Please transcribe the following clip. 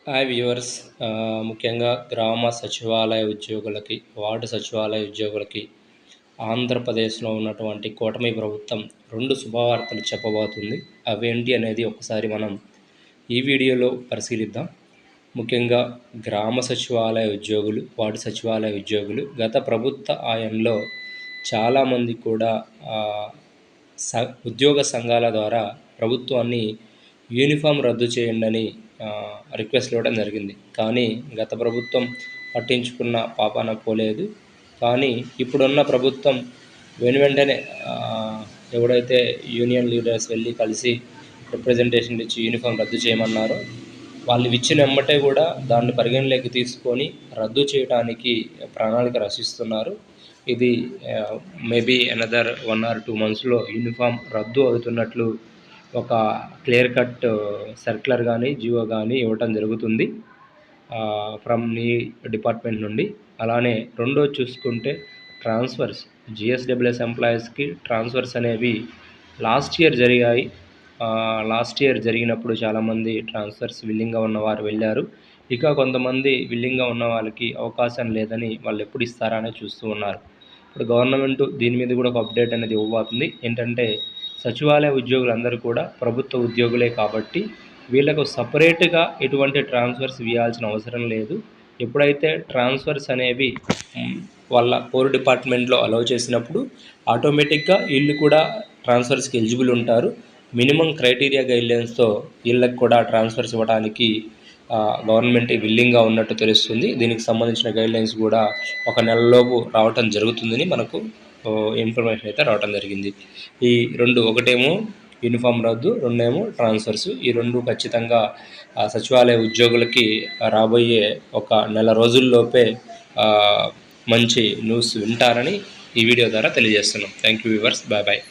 Hi viewers. ముఖ్యంగా గ్రామ సచివాలయ ఉద్యోగులకి, వార్డు సచివాలయ ఉద్యోగులకి ఆంధ్రప్రదేశ్లో ఉన్నటువంటి కూటమి ప్రభుత్వం 2 శుభవార్తలు చెప్పబోతుంది. అవేంటి అనేది ఒకసారి మనం ఈ వీడియోలో పరిశీలిద్దాం. ముఖ్యంగా గ్రామ సచివాలయ ఉద్యోగులు, వార్డు సచివాలయ ఉద్యోగులు గత ప్రభుత్వ హయాంలో చాలామంది కూడా ఉద్యోగ సంఘాల ద్వారా ప్రభుత్వాన్ని యూనిఫామ్ రద్దు చేయండి రిక్వెస్ట్ ఇవ్వడం జరిగింది. కానీ గత ప్రభుత్వం పట్టించుకున్న పాపాన పోలేదు. కానీ ఇప్పుడున్న ప్రభుత్వం వెంటనే ఎవడైతే యూనియన్ లీడర్స్ వెళ్ళి కలిసి రిప్రజెంటేషన్ ఇచ్చి యూనిఫామ్ రద్దు చేయమన్నారో వాళ్ళు ఇచ్చిన వెంబటే కూడా దాన్ని పరిగణలోకి తీసుకొని రద్దు చేయడానికి ప్రణాళిక రచిస్తున్నారు. ఇది మేబీ అనదర్ 1 or 2 monthsలో యూనిఫామ్ రద్దు అవుతున్నట్లు ఒక క్లియర్ కట్ సర్క్యులర్ కానీ జీవో కానీ ఇవ్వటం జరుగుతుంది ఫ్రమ్ నీ డిపార్ట్మెంట్ నుండి. అలానే రెండోది చూసుకుంటే ట్రాన్స్ఫర్స్, జిఎస్డబ్ల్యూఎస్ ఎంప్లాయీస్కి ట్రాన్స్ఫర్స్ అనేవి లాస్ట్ ఇయర్ జరిగినప్పుడు చాలామంది ట్రాన్స్ఫర్స్ విల్లింగ్గా ఉన్నవారు వెళ్ళారు. ఇక కొంతమంది విల్లింగ్గా ఉన్న వాళ్ళకి అవకాశం లేదని వాళ్ళు ఎప్పుడు ఇస్తారా అనేది చూస్తూ ఉన్నారు. ఇప్పుడు గవర్నమెంట్ దీని మీద కూడా ఒక అప్డేట్ అనేది ఇవ్వబోతుంది. ఏంటంటే సచివాలయ ఉద్యోగులందరూ కూడా ప్రభుత్వ ఉద్యోగులే కాబట్టి వీళ్ళకు సపరేట్గా ఎటువంటి ట్రాన్స్ఫర్స్ ఇవ్వాల్సిన అవసరం లేదు. ఎప్పుడైతే ట్రాన్స్ఫర్స్ అనేవి వాళ్ళ కోర్ డిపార్ట్మెంట్లో అలౌ చేసినప్పుడు ఆటోమేటిక్గా వీళ్ళు కూడా ట్రాన్స్ఫర్స్కి ఎలిజిబుల్ ఉంటారు. మినిమం క్రైటీరియా గైడ్లైన్స్తో వీళ్ళకి కూడా ట్రాన్స్ఫర్స్ ఇవ్వడానికి గవర్నమెంట్ విల్లింగ్గా ఉన్నట్టు తెలుస్తుంది. దీనికి సంబంధించిన గైడ్లైన్స్ కూడా 1 నెలలోపు రావటం జరుగుతుందని మనకు ఇన్ఫర్మేషన్ అయితే రావటం జరిగింది. ఈ 2, ఒకటేమో యూనిఫామ్ రద్దు, 2 ఏమో ట్రాన్స్ఫర్స్. ఈ 2 ఖచ్చితంగా సచివాలయ ఉద్యోగులకి రాబోయే 1 నెల రోజుల్లోపే మంచి న్యూస్ వింటారని ఈ వీడియో ద్వారా తెలియజేస్తున్నాం. Thank you viewers. బాయ్.